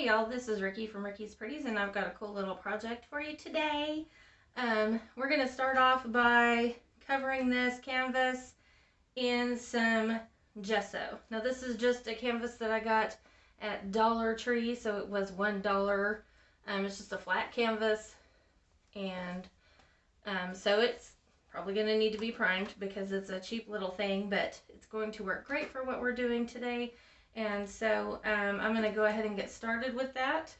y'all, this is Ricky from Ricky's Pretties, and I've got a cool little project for you today. We're going to start off by covering this canvas in some gesso. Now this is just a canvas that I got at Dollar Tree, so it was $1. It's just a flat canvas, and so it's probably going to need to be primed because it's a cheap little thing, but it's going to work great for what we're doing today. And so I'm going to go ahead and get started with that.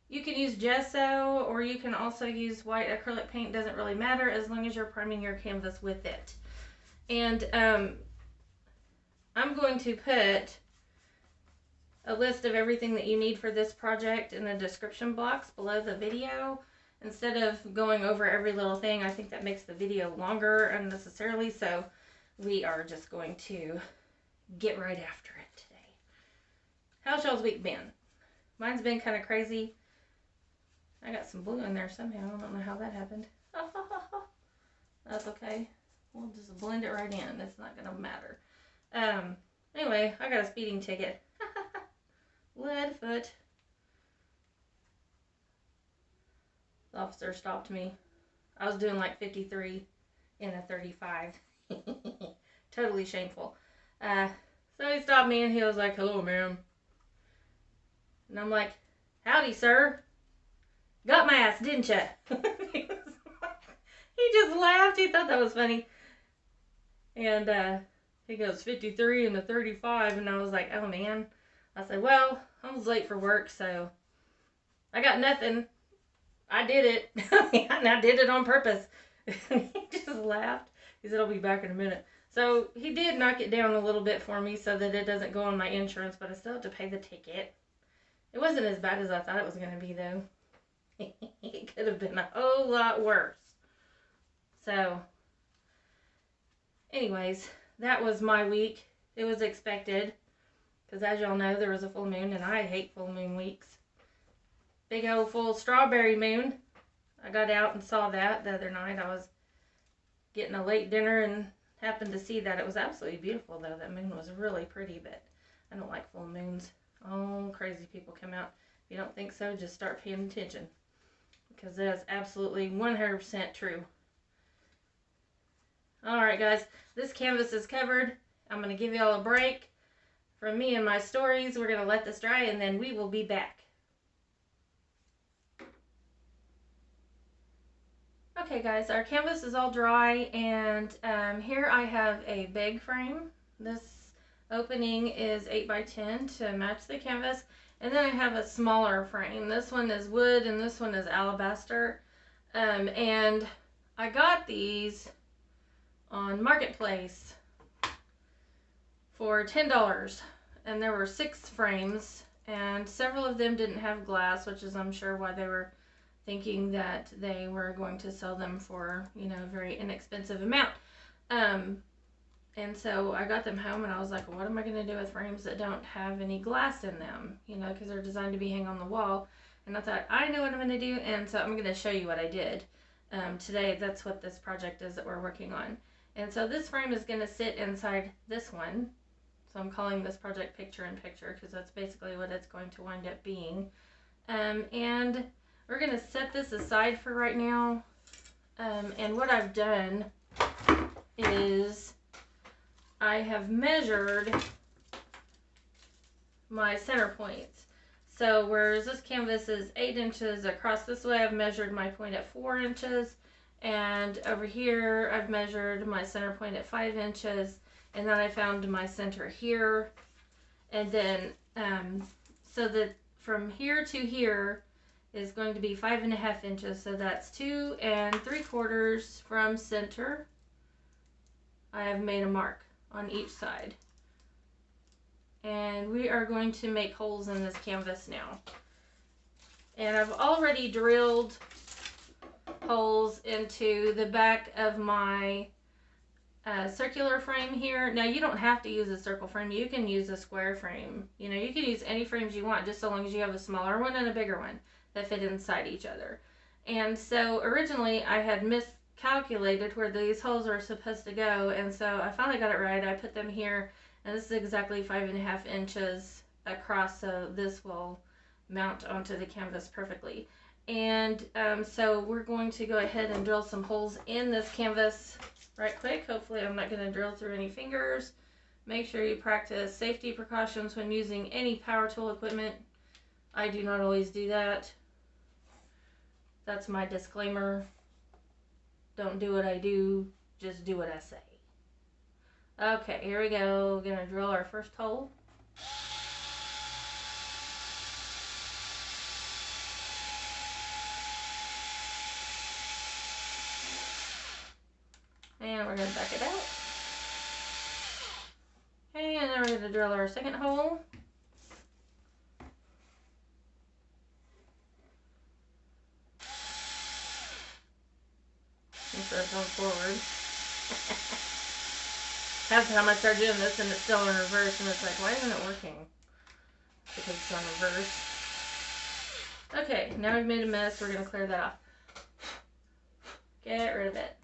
You can use gesso, or you can also use white acrylic paint. Doesn't really matter as long as you're priming your canvas with it. And I'm going to put a list of everything that you need for this project in the description box below the video. Instead of going over every little thing, I think that makes the video longer unnecessarily, so we are just going to get right after it today. How's y'all's week been? Mine's been kind of crazy. I got some blue in there somehow. I don't know how that happened. That's okay. We'll just blend it right in. It's not going to matter. Anyway, I got a speeding ticket. Leadfoot. The officer stopped me. I was doing like 53 in a 35. Totally shameful. So he stopped me and he was like, "Hello, ma'am." And I'm like, "Howdy, sir. Got my ass, didn't ya?" He just laughed. He thought that was funny. And he goes, 53 and a 35. And I was like, "Oh, man." I said, "Well, I was late for work, so I got nothing. I did it." And I did it on purpose. He just laughed. He said, "I'll be back in a minute." So he did knock it down a little bit for me so that it doesn't go on my insurance, but I still have to pay the ticket. It wasn't as bad as I thought it was going to be, though. It could have been a whole lot worse. So, anyways, that was my week. It was expected, because as y'all know, there was a full moon, and I hate full moon weeks. Big old full strawberry moon. I got out and saw that the other night. I was getting a late dinner and happened to see that. It was absolutely beautiful, though. That moon was really pretty, but I don't like full moons. Oh, crazy people come out. If you don't think so, just start paying attention, because that is absolutely 100% true. Alright, guys, this canvas is covered. I'm going to give y'all a break from me and my stories. We're going to let this dry, and then we will be back. Okay, guys, our canvas is all dry, and here I have a big frame. This opening is 8 by 10 to match the canvas, and then I have a smaller frame. This one is wood, and this one is alabaster, and I got these on Marketplace for $10, and there were 6 frames, and several of them didn't have glass, which is, I'm sure, why they were thinking that they were going to sell them for, you know, a very inexpensive amount. And so I got them home and I was like, what am I going to do with frames that don't have any glass in them? You know, because they're designed to be hung on the wall. And I thought, I know what I'm going to do, and so I'm going to show you what I did. Today, that's what this project is that we're working on. And so this frame is going to sit inside this one. So I'm calling this project Picture in Picture, because that's basically what it's going to wind up being. And we're going to set this aside for right now, and what I've done is I have measured my center points. So whereas this canvas is 8 inches across this way, I've measured my point at 4 inches, and over here I've measured my center point at 5 inches, and then I found my center here, and then so that from here to here is going to be 5.5 inches, so that's 2 3/4 from center. I have made a mark on each side, and we are going to make holes in this canvas now. And I've already drilled holes into the back of my circular frame here. Now, you don't have to use a circle frame. You can use a square frame. You know, you can use any frames you want, just so long as you have a smaller one and a bigger one that fit inside each other. And so originally I had miscalculated where these holes are supposed to go, and so I finally got it right. I put them here, and this is exactly 5.5 inches across, so this will mount onto the canvas perfectly. And so we're going to go ahead and drill some holes in this canvas right quick. Hopefully I'm not going to drill through any fingers. Make sure you practice safety precautions when using any power tool equipment. I do not always do that. That's my disclaimer. Don't do what I do, just do what I say. Okay, here we go. We're gonna drill our first hole. And we're gonna back it out. Okay, and then we're gonna drill our second hole. Make sure it's going forward. Half the time I start doing this and it's still in reverse, and it's like, why isn't it working? Because it's on reverse. Okay, now we've made a mess. We're going to clear that off. Get rid of it.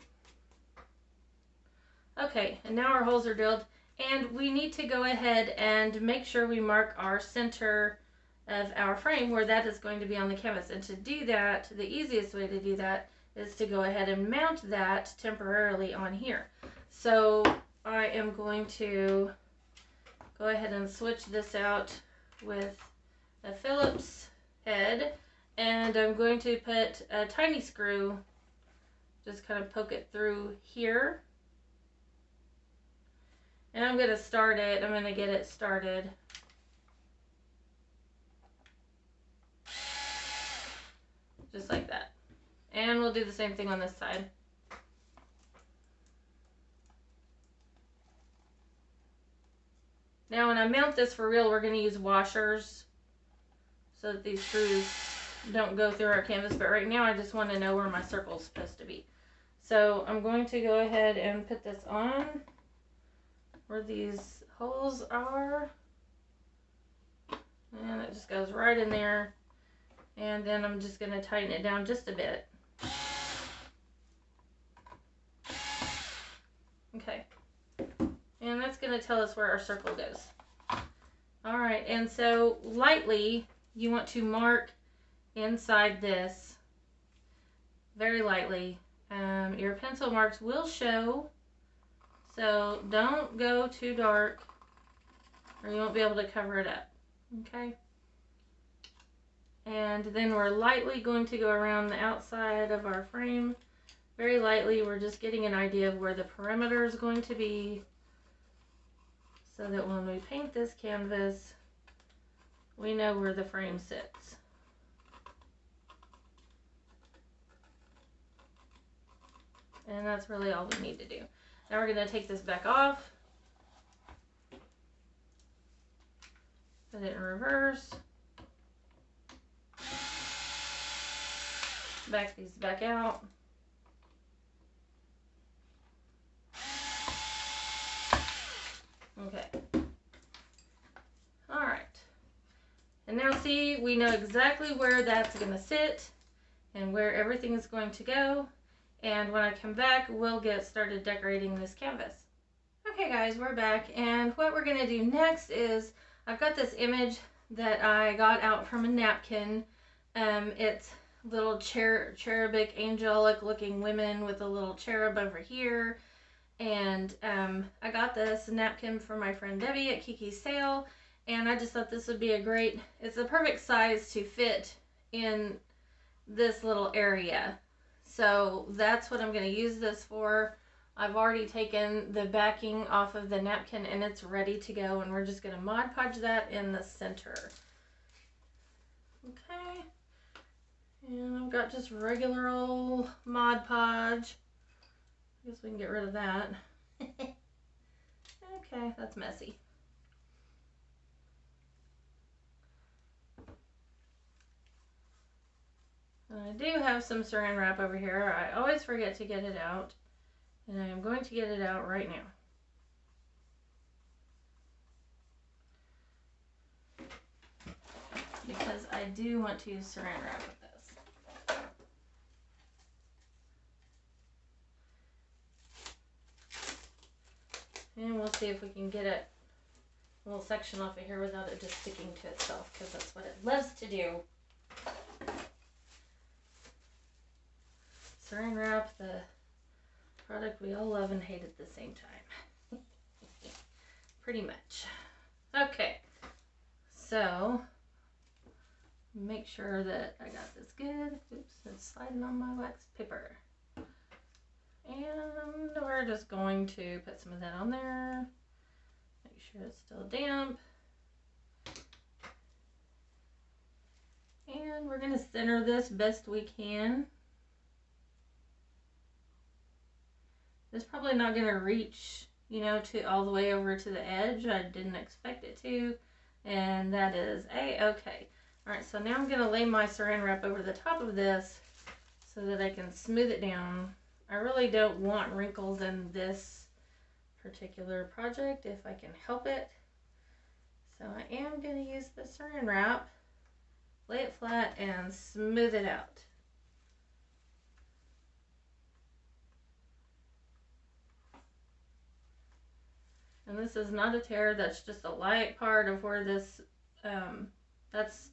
Okay, and now our holes are drilled, and we need to go ahead and make sure we mark our center of our frame where that is going to be on the canvas. And to do that, the easiest way to do that is to go ahead and mount that temporarily on here. So I am going to go ahead and switch this out with a Phillips head, and I'm going to put a tiny screw, just kind of poke it through here, and I'm going to start it. I'm going to get it started. Just like that. And we'll do the same thing on this side. Now when I mount this for real, we're going to use washers so that these screws don't go through our canvas. But right now I just want to know where my circle is supposed to be. So I'm going to go ahead and put this on where these holes are. And it just goes right in there. And then I'm just going to tighten it down just a bit. Okay, and that's going to tell us where our circle goes. Alright, and so lightly, you want to mark inside this, very lightly. Your pencil marks will show, so don't go too dark or you won't be able to cover it up. Okay, and then we're lightly going to go around the outside of our frame. Very lightly, we're just getting an idea of where the perimeter is going to be, so that when we paint this canvas, we know where the frame sits. And that's really all we need to do. Now we're going to take this back off, put it in reverse, back these back out. Okay. Alright. And now see, we know exactly where that's going to sit and where everything is going to go. And when I come back, we'll get started decorating this canvas. Okay guys, we're back, and what we're going to do next is, I've got this image that I got out from a napkin. It's little cherubic, angelic looking women with a little cherub over here. And I got this napkin from my friend Debbie at Kiki's sale, and I just thought this would be it's a perfect size to fit in this little area. So that's what I'm going to use this for. I've already taken the backing off of the napkin and it's ready to go, and we're just going to Mod Podge that in the center. Okay, and I've got just regular old Mod Podge. I guess we can get rid of that. Okay, that's messy. And I do have some saran wrap over here. I always forget to get it out, and I am going to get it out right now. Because I do want to use saran wrap with this. And we'll see if we can get it little section off of here without it just sticking to itself, because that's what it loves to do. Saran wrap, the product we all love and hate at the same time. Pretty much. Okay, so make sure that I got this good. Oops, it's sliding on my wax paper. And we're just going to put some of that on there. Make sure it's still damp. And we're going to center this best we can. It's probably not going to reach, you know, to all the way over to the edge. I didn't expect it to. And that is A-okay. Alright, so now I'm going to lay my saran wrap over the top of this so that I can smooth it down. I really don't want wrinkles in this particular project if I can help it. So I am going to use the saran wrap, lay it flat, and smooth it out. And this is not a tear, that's just a light part of where this, that's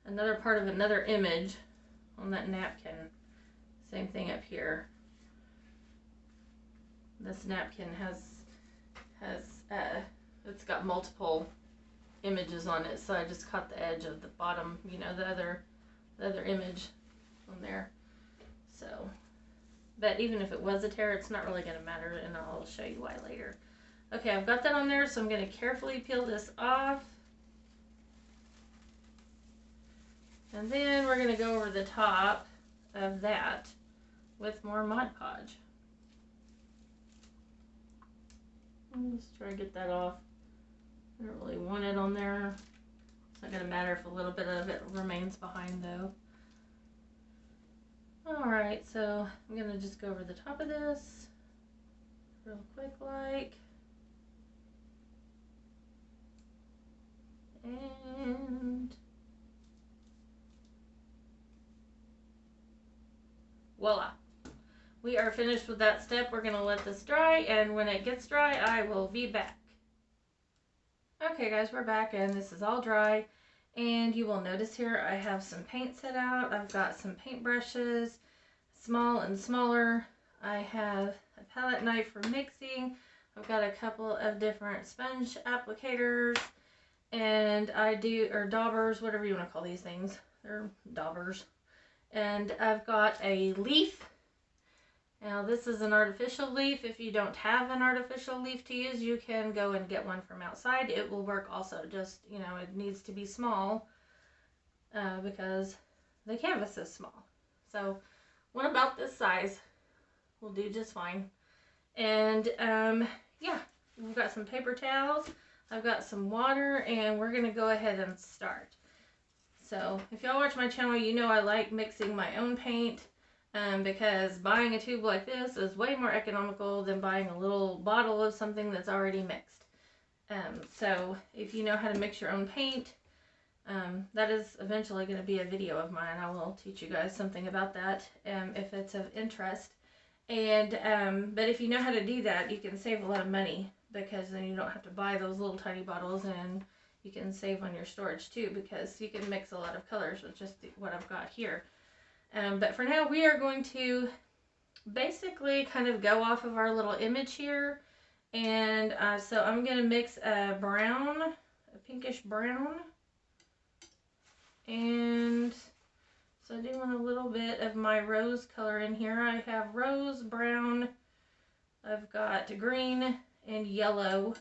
another part of another image on that napkin. Same thing up here. This napkin has it's got multiple images on it, so I just caught the edge of the bottom, you know, the other image on there. So, but even if it was a tear, it's not really going to matter, and I'll show you why later. Okay, I've got that on there, so I'm going to carefully peel this off. And then we're going to go over the top of that with more Mod Podge. Let's try to get that off. I don't really want it on there. It's not going to matter if a little bit of it remains behind though. Alright, so I'm going to just go over the top of this real quick like. And voila. We are finished with that step. We're going to let this dry, and when it gets dry, I will be back. Okay guys, we're back, and this is all dry, and you will notice here I have some paint set out. I've got some paint brushes, small and smaller. I have a palette knife for mixing. I've got a couple of different sponge applicators, and or daubers, whatever you want to call these things. They're daubers. And I've got a leaf. Now this is an artificial leaf. If you don't have an artificial leaf to use, you can go and get one from outside. It will work also, just, you know, it needs to be small because the canvas is small. So one about this size will do just fine. And yeah, we've got some paper towels. I've got some water, and we're going to go ahead and start. So if y'all watch my channel, you know I like mixing my own paint. Because buying a tube like this is way more economical than buying a little bottle of something that's already mixed. So if you know how to mix your own paint, that is eventually going to be a video of mine. I will teach you guys something about that if it's of interest. And but if you know how to do that, you can save a lot of money, because then you don't have to buy those little tiny bottles, and you can save on your storage too, because you can mix a lot of colors with just what I've got here. But for now, we are going to basically kind of go off of our little image here. And so I'm going to mix a brown, a pinkish brown. And so doing a little bit of my rose color in here. I have rose, brown, I've got green, and yellow.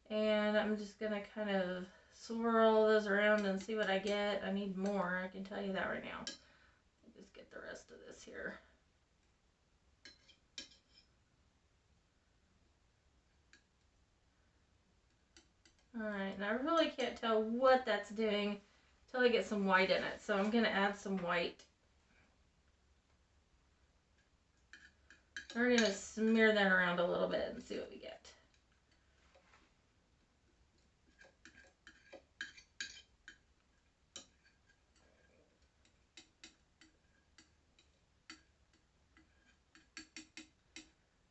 And I'm just going to kind of swirl those around and see what I get. I need more, I can tell you that right now. I'll just get the rest of this here. Alright, and I really can't tell what that's doing until I get some white in it. So I'm going to add some white. We're going to smear that around a little bit and see what we get.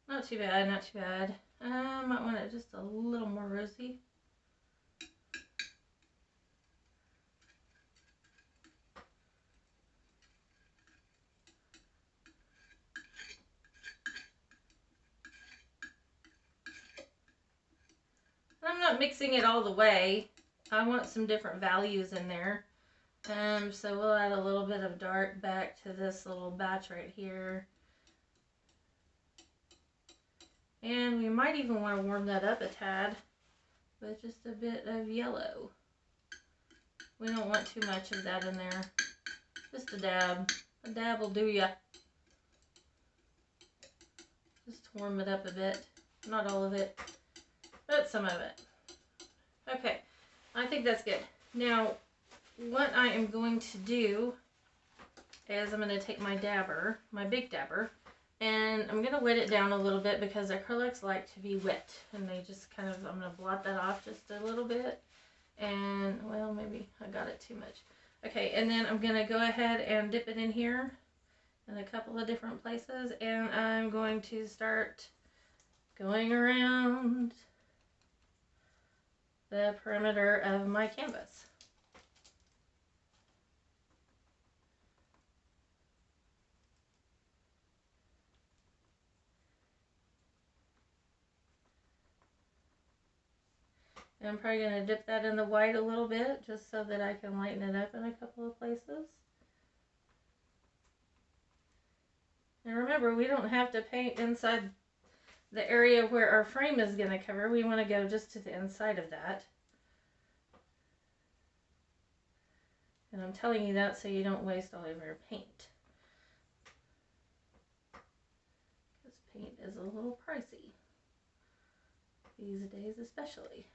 Not too bad, not too bad. Might want it just a little more rosy. I'm not mixing it all the way. I want some different values in there. So we'll add a little bit of dark back to this little batch right here. And we might even want to warm that up a tad with just a bit of yellow. We don't want too much of that in there. Just a dab. A dab will do ya. Just warm it up a bit. Not all of it, but some of it. Okay, I think that's good. Now, what I am going to do is I'm going to take my dabber, my big dabber, and I'm going to wet it down a little bit because acrylics like to be wet. And they just kind of, I'm going to blot that off just a little bit. And, well, maybe I got it too much. Okay, and then I'm going to go ahead and dip it in here in a couple of different places. And I'm going to start going around the perimeter of my canvas. And I'm probably going to dip that in the white a little bit just so that I can lighten it up in a couple of places. And remember, we don't have to paint inside the area where our frame is going to cover. We want to go just to the inside of that. And I'm telling you that so you don't waste all of your paint. Because paint is a little pricey. These days especially.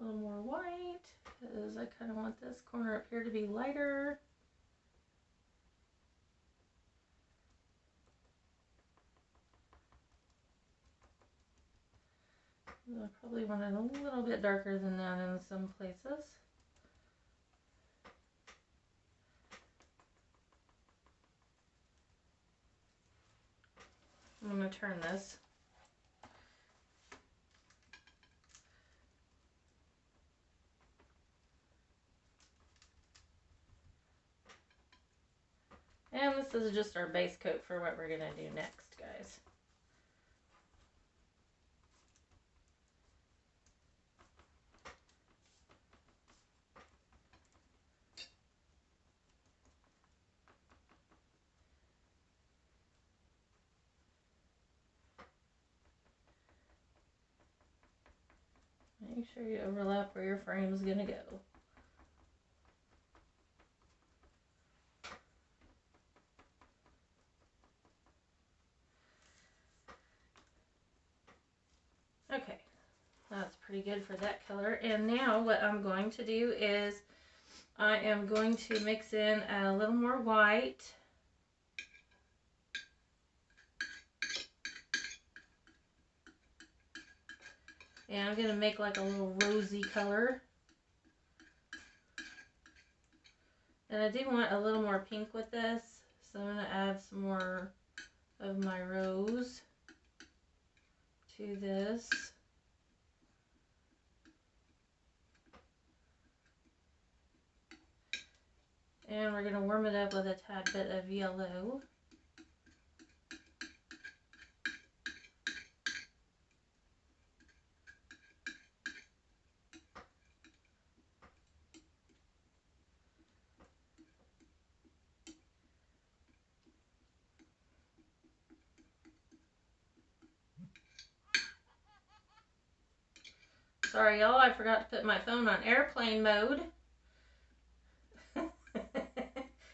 A little more white, because I kind of want this corner up here to be lighter. I probably want it a little bit darker than that in some places. I'm going to turn this. And this is just our base coat for what we're going to do next, guys. Make sure you overlap where your frame is going to go. Okay, that's pretty good for that color. And now what I'm going to do is I am going to mix in a little more white. And I'm going to make like a little rosy color. And I do want a little more pink with this, so I'm going to add some more of my rose to this. And we're going to warm it up with a tad bit of yellow. Sorry, y'all, I forgot to put my phone on airplane mode.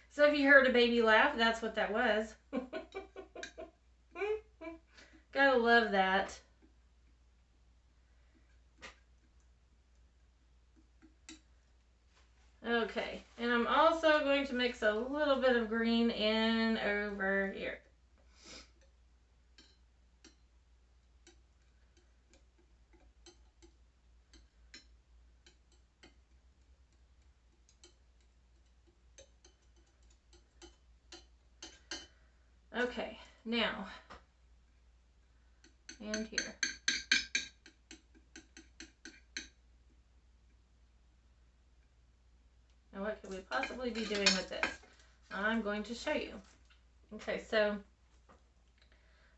So if you heard a baby laugh, that's what that was. Gotta love that. Okay, and I'm also going to mix a little bit of green in over here. Okay, now, and here. could we possibly be doing with this? I'm going to show you. Okay, so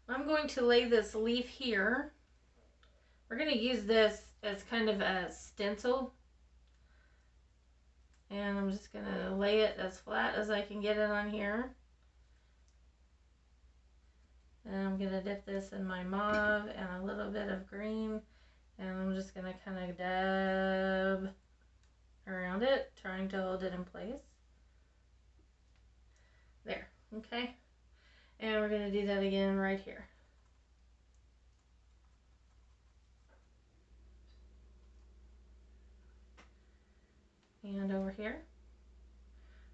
I'm going to lay this leaf here. We're going to use this as kind of a stencil. And I'm just going to lay it as flat as I can get it on here. And I'm going to dip this in my mauve and a little bit of green. And I'm just going to kind of dab around it, trying to hold it in place. There, okay? And we're going to do that again right here. And over here.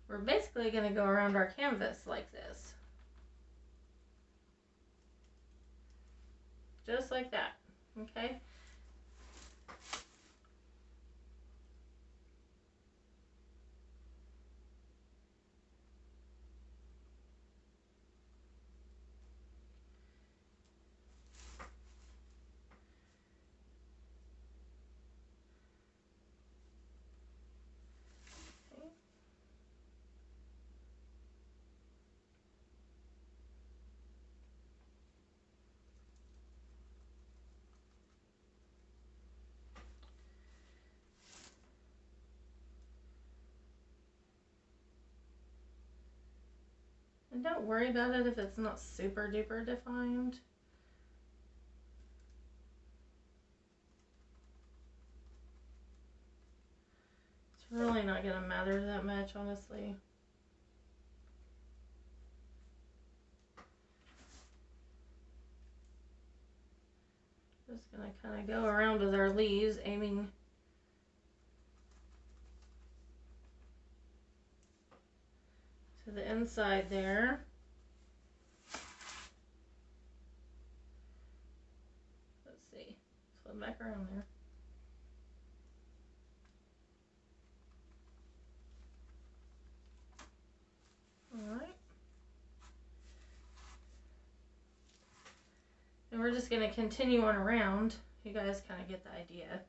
We're basically going to go around our canvas like this. Just like that, okay? And don't worry about it if it's not super duper defined. It's really not going to matter that much, honestly. Just going to kind of go around with our leaves, aiming to the inside there. Let's see, flip back around there. Alright. And we're just going to continue on around. You guys kind of get the idea.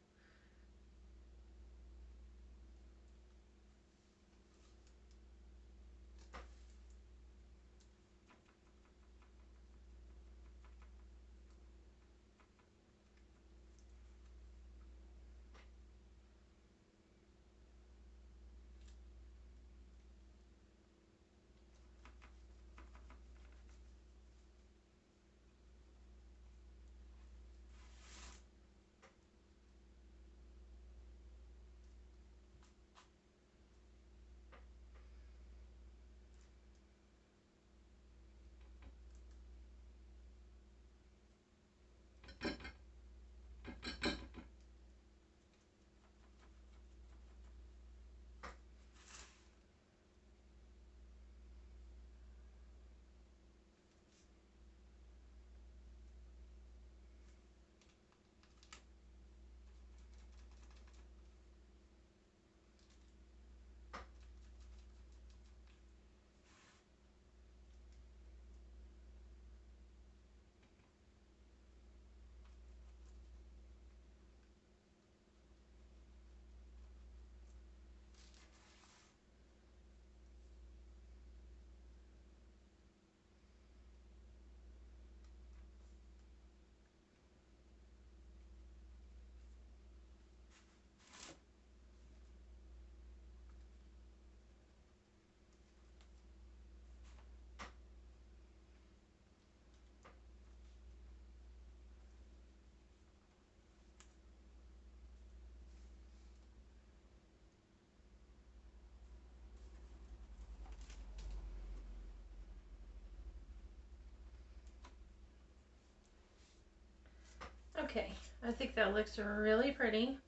Okay, I think that looks really pretty.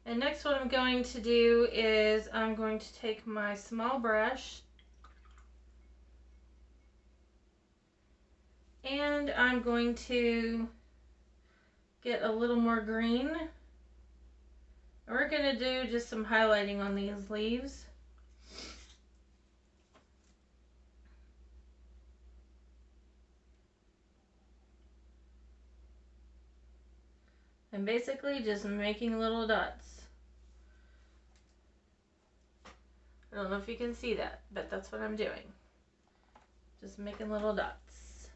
And next what I'm going to do is I'm going to take my small brush and I'm going to get a little more green. We're going to do just some highlighting on these leaves. And basically just making little dots. I don't know if you can see that, but that's what I'm doing. Just making little dots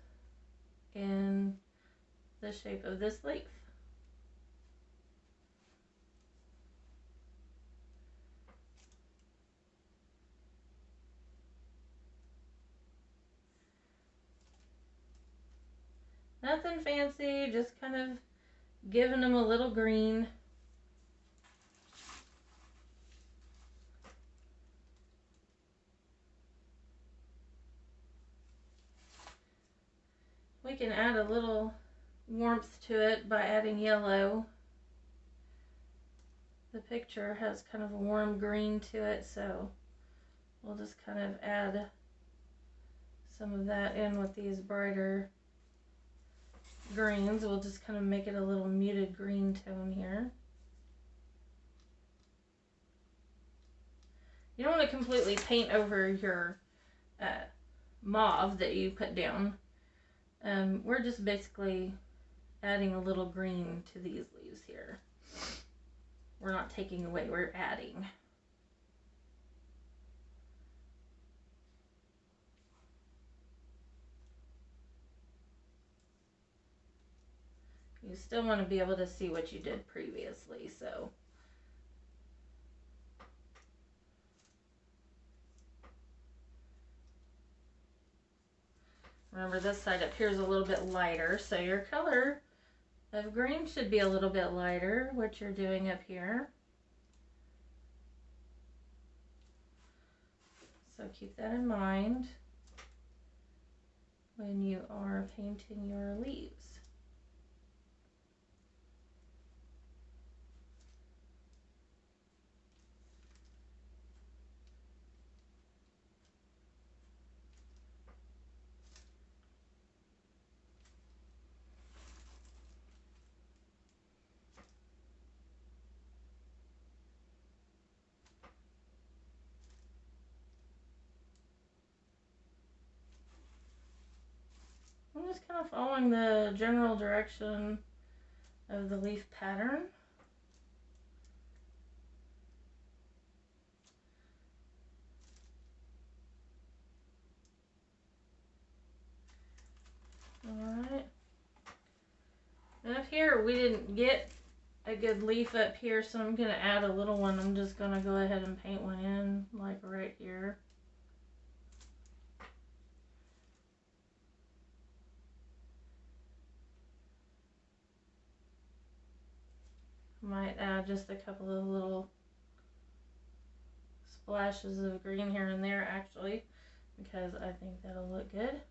in the shape of this leaf. Nothing fancy, just kind of giving them a little green. We can add a little warmth to it by adding yellow. The picture has kind of a warm green to it, so we'll just kind of add some of that in with these brighter greens. We'll just kind of make it a little muted green tone here. You don't want to completely paint over your mauve that you put down. We're just basically adding a little green to these leaves here. We're not taking away, we're adding. You still want to be able to see what you did previously, so. Remember, this side up here is a little bit lighter, so your color of green should be a little bit lighter, what you're doing up here. So keep that in mind when you are painting your leaves. I'm just kind of following the general direction of the leaf pattern. Alright. And up here we didn't get a good leaf up here, so I'm going to add a little one. I'm just going to go ahead and paint one in, like right here. Might add just a couple of little splashes of green here and there, actually, because I think that'll look good.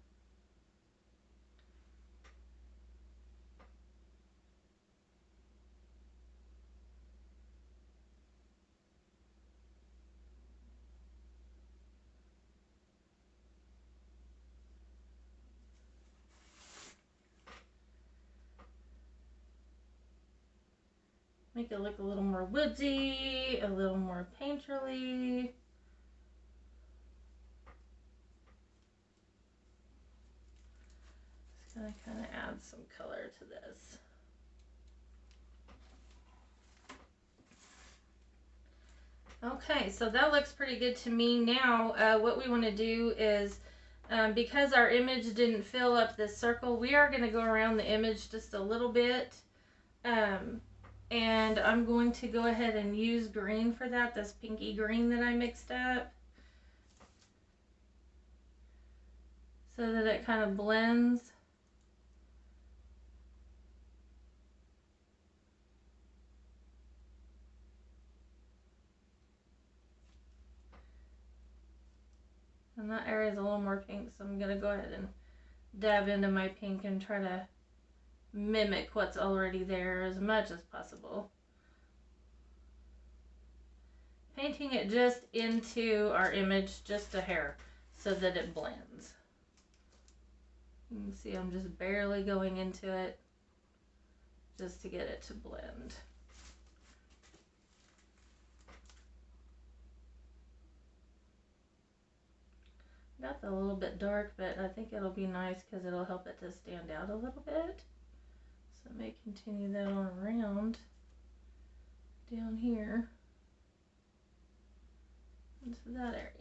Make it look a little more woodsy, a little more painterly. Just gonna kind of add some color to this. Okay, so that looks pretty good to me. Now, what we want to do is, because our image didn't fill up this circle, we are going to go around the image just a little bit. And I'm going to go ahead and use green for that, this pinky green that I mixed up, so that it kind of blends. And that area is a little more pink, so I'm going to go ahead and dab into my pink and try to mimic what's already there as much as possible. Painting it just into our image, just a hair, so that it blends. You can see I'm just barely going into it just to get it to blend. Got that a little bit dark, but I think it'll be nice because it'll help it to stand out a little bit. So I may continue that on around down here. into that area.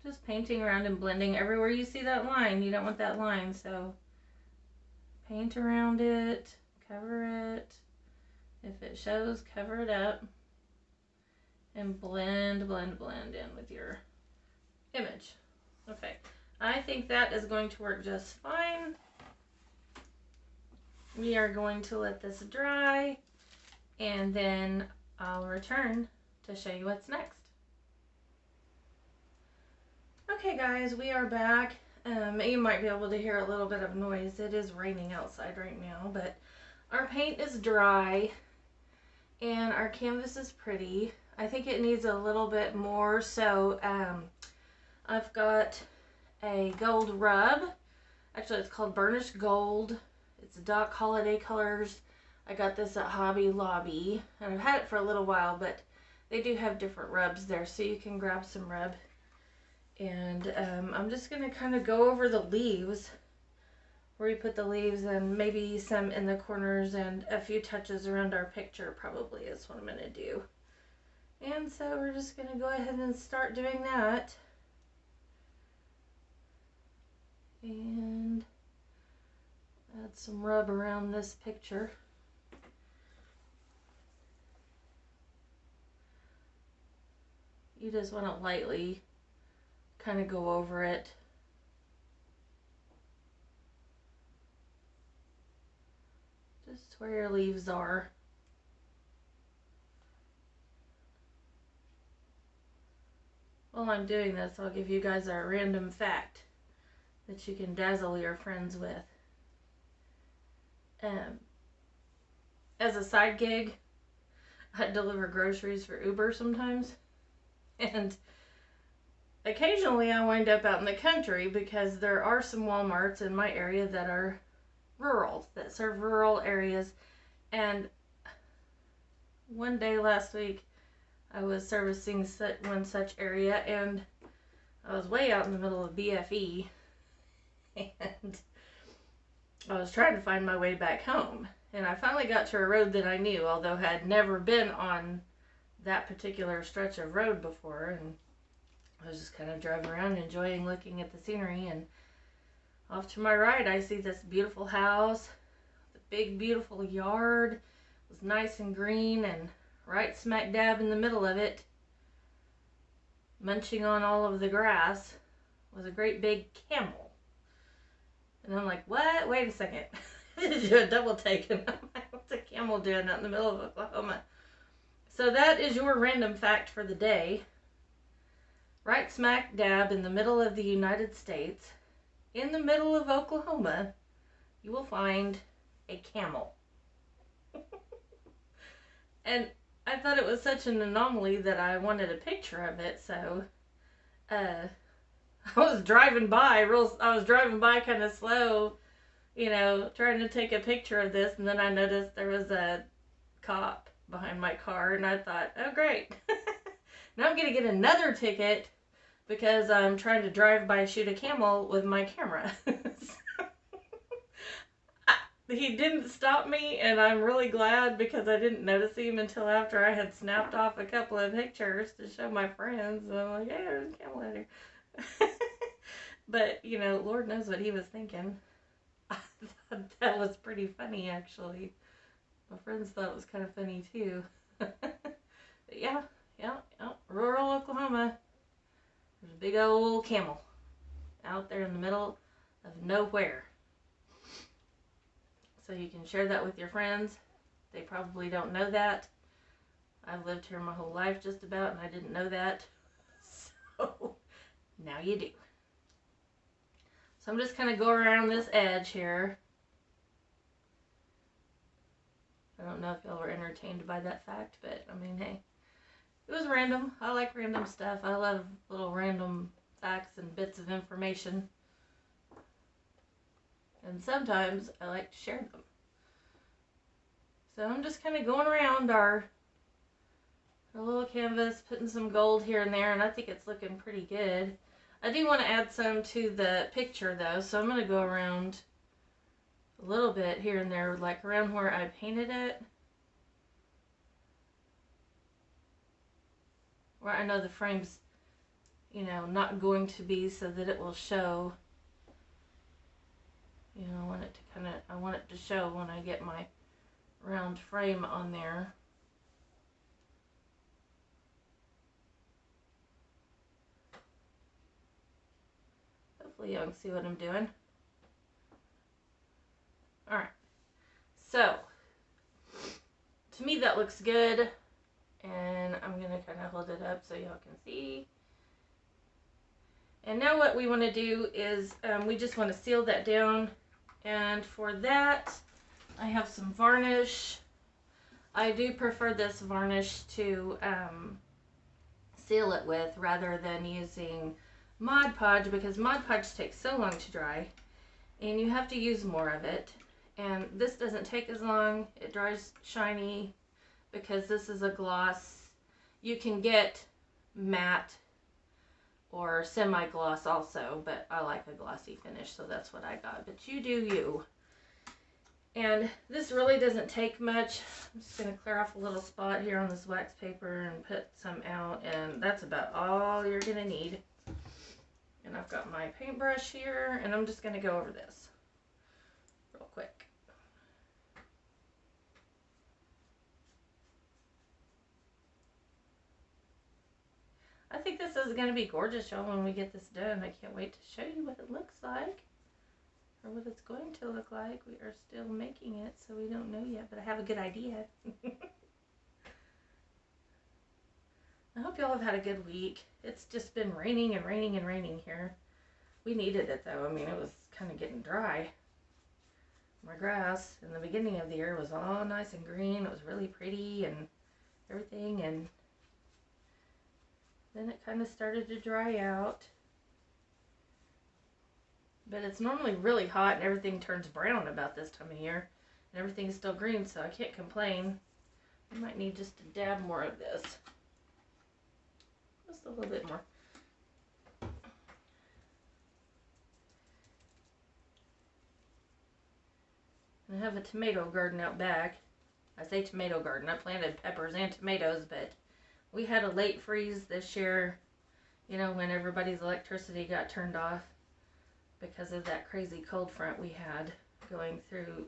Just painting around and blending everywhere you see that line. You don't want that line, so paint around it, cover it. If it shows, cover it up, and blend, blend, blend in with your image. Okay, I think that is going to work just fine. We are going to let this dry, and then I'll return to show you what's next. Okay guys, we are back. You might be able to hear a little bit of noise. It is raining outside right now, but our paint is dry and our canvas is pretty. I think it needs a little bit more, so I've got a gold rub. Actually, it's called Varnish Gold. It's Doc Holiday Colors. I got this at Hobby Lobby, and I've had it for a little while, but they do have different rubs there, so you can grab some rub. And I'm just going to kind of go over the leaves, where we put the leaves, and maybe some in the corners, and a few touches around our picture probably is what I'm going to do. And so we're just going to go ahead and start doing that. And add some rub around this picture. You just want to lightly kind of go over it. Just where your leaves are. While I'm doing this, I'll give you guys a random fact that you can dazzle your friends with. As a side gig, I deliver groceries for Uber sometimes, and occasionally I wind up out in the country because there are some Walmarts in my area that are rural, that serve rural areas. And one day last week I was servicing one such area, and I was way out in the middle of BFE, and I was trying to find my way back home. And I finally got to a road that I knew, although I had never been on that particular stretch of road before. And I was just kind of driving around, enjoying looking at the scenery. And off to my right, I see this beautiful house, the big, beautiful yard. It was nice and green, and right smack dab in the middle of it, munching on all of the grass, was a great big camel. And I'm like, what? Wait a second. Did you do a double take? And I'm like, what's a camel doing out in the middle of Oklahoma? So that is your random fact for the day. Right smack dab in the middle of the United States, in the middle of Oklahoma, you will find a camel. And I thought it was such an anomaly that I wanted a picture of it, so I was driving by kind of slow, you know, trying to take a picture of this, and then I noticed there was a cop behind my car, and I thought, oh great, now I'm gonna get another ticket because I'm trying to drive by shoot a camel with my camera. He didn't stop me, and I'm really glad, because I didn't notice him until after I had snapped off a couple of pictures to show my friends. And I'm like, hey, there's a camel out here. But, you know, Lord knows what he was thinking. I thought that was pretty funny, actually. My friends thought it was kind of funny, too. But yeah, rural Oklahoma. There's a big old camel out there in the middle of nowhere. So you can share that with your friends. They probably don't know that. I've lived here my whole life just about, and I didn't know that. So now you do. So I'm just kind of go around this edge here. I don't know if y'all were entertained by that fact, but I mean, hey, it was random. I like random stuff. I love little random facts and bits of information. And sometimes I like to share them. So I'm just kind of going around our little canvas, putting some gold here and there, and I think it's looking pretty good. I do want to add some to the picture though, so I'm going to go around a little bit here and there, like around where I painted it. Where I know the frame's, you know, not going to be, so that it will show. You know, I want it to show when I get my round frame on there. Hopefully y'all can see what I'm doing. Alright, so to me that looks good, and I'm going to kind of hold it up so y'all can see. And now what we want to do is we just want to seal that down, and for that I have some varnish. I do prefer this varnish to seal it with rather than using Mod Podge, because Mod Podge takes so long to dry and you have to use more of it, and this doesn't take as long. It dries shiny because this is a gloss. You can get matte or semi-gloss also, but I like a glossy finish, so that's what I got. But you do you. And this really doesn't take much. I'm just going to clear off a little spot here on this wax paper and put some out, and that's about all you're going to need. And I've got my paintbrush here, and I'm just going to go over this real quick. I think this is going to be gorgeous, y'all, when we get this done. I can't wait to show you what it looks like, or what it's going to look like. We are still making it, so we don't know yet, but I have a good idea. I hope y'all have had a good week. It's just been raining and raining and raining here. We needed it, though. I mean, it was kind of getting dry. My grass in the beginning of the year was all nice and green. It was really pretty and everything, and then it kind of started to dry out. But it's normally really hot and everything turns brown about this time of year. And everything's still green, so I can't complain. I might need just a dab more of this. Just a little bit more. I have a tomato garden out back. I say tomato garden. I planted peppers and tomatoes, but we had a late freeze this year, you know, when everybody's electricity got turned off because of that crazy cold front we had going through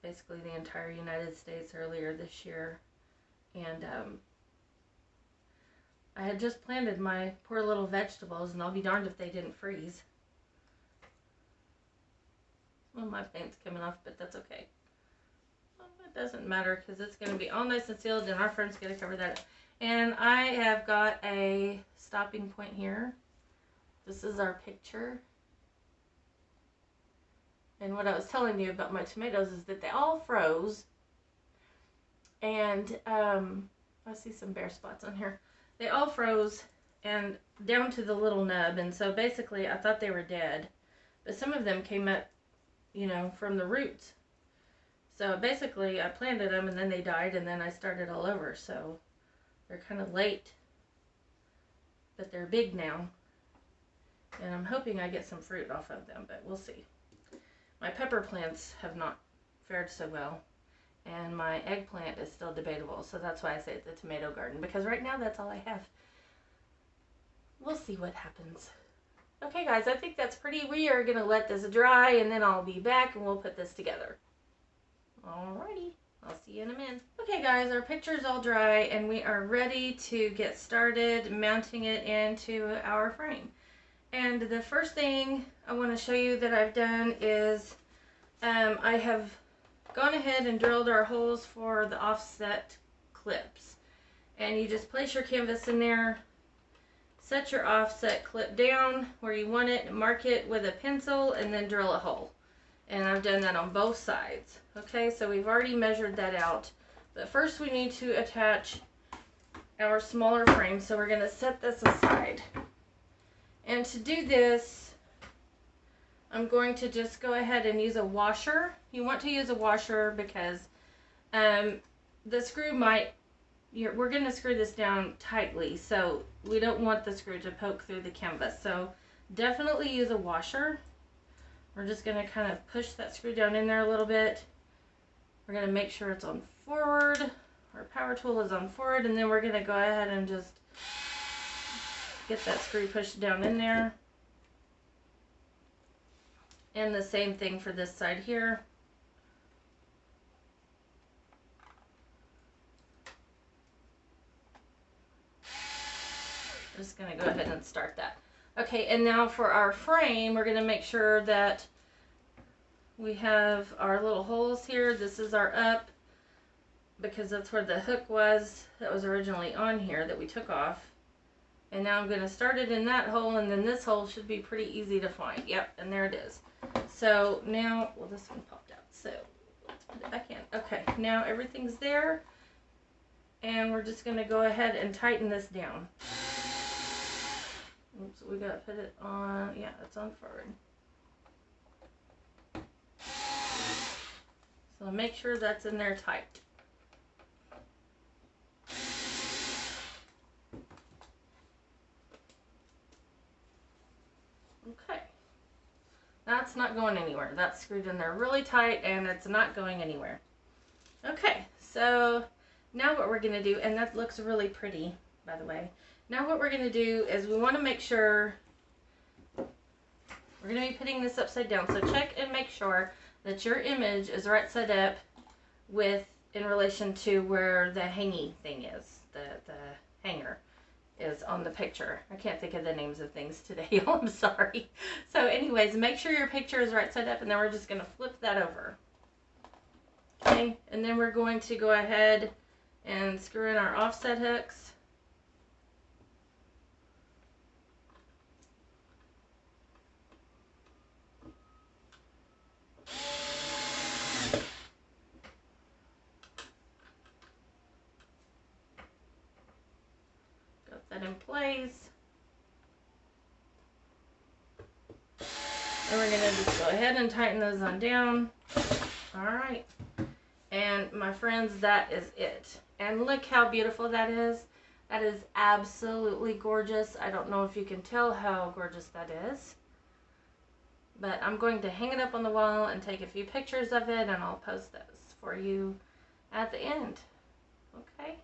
basically the entire United States earlier this year. And I had just planted my poor little vegetables, and I'll be darned if they didn't freeze. Well, my paint's coming off, but that's okay. Well, it doesn't matter because it's going to be all nice and sealed, and our friend's going to cover that up. And I have got a stopping point here. This is our picture. And what I was telling you about my tomatoes is that they all froze. And I see some bare spots on here. They all froze and down to the little nub. And so basically I thought they were dead. But some of them came up, you know, from the roots. So basically I planted them and then they died, and then I started all over. So they're kind of late, but they're big now. And I'm hoping I get some fruit off of them, but we'll see. My pepper plants have not fared so well, and my eggplant is still debatable, so that's why I say it's a tomato garden, because right now that's all I have. We'll see what happens. Okay guys, I think that's pretty. We are going to let this dry, and then I'll be back and we'll put this together. Alrighty, I'll see you in a minute. Okay guys, our picture's all dry, and we are ready to get started mounting it into our frame. And the first thing I want to show you that I've done is I have gone ahead and drilled our holes for the offset clips. And you just place your canvas in there, set your offset clip down where you want it, mark it with a pencil, and then drill a hole. And I've done that on both sides. Okay, so we've already measured that out. But first we need to attach our smaller frame, so we're going to set this aside. And to do this, I'm going to just go ahead and use a washer. You want to use a washer because the screw might, we're going to screw this down tightly, so we don't want the screw to poke through the canvas. So definitely use a washer. We're just going to kind of push that screw down in there a little bit. We're going to make sure it's on forward. Our power tool is on forward, and then we're going to go ahead and just get that screw pushed down in there. And the same thing for this side here. I'm just going to go ahead and start that. Okay, and now for our frame, we're going to make sure that we have our little holes here. This is our up, because that's where the hook was that was originally on here that we took off. And now I'm going to start it in that hole, and then this hole should be pretty easy to find. Yep, and there it is. So now, well, this one popped out, so let's put it back in. Okay, now everything's there, and we're just going to go ahead and tighten this down. Oops, we got to put it on, yeah, it's on forward. So make sure that's in there tight. Okay. That's not going anywhere. That's screwed in there really tight, and it's not going anywhere. Okay, so now what we're going to do, and that looks really pretty, by the way. Now what we're going to do is we want to make sure, we're going to be putting this upside down, so check and make sure that your image is right side up with, in relation to where the hangy thing is, the hanger is on the picture. I can't think of the names of things today, I'm sorry. So anyways, make sure your picture is right side up, and then we're just going to flip that over. Okay, and then we're going to go ahead and screw in our offset hooks. Got that in place. And we're going to just go ahead and tighten those on down. Alright. And my friends, that is it. And look how beautiful that is. That is absolutely gorgeous. I don't know if you can tell how gorgeous that is. But I'm going to hang it up on the wall and take a few pictures of it, and I'll post those for you at the end. Okay?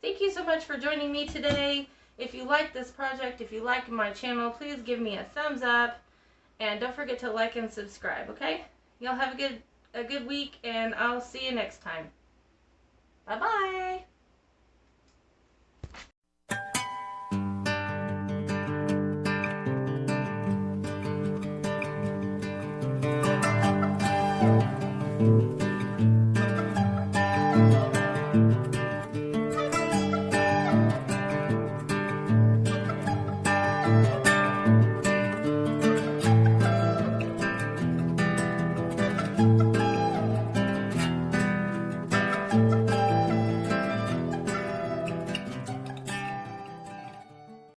Thank you so much for joining me today. If you like this project, if you like my channel, please give me a thumbs up. And don't forget to like and subscribe, okay? Y'all have a good week, and I'll see you next time.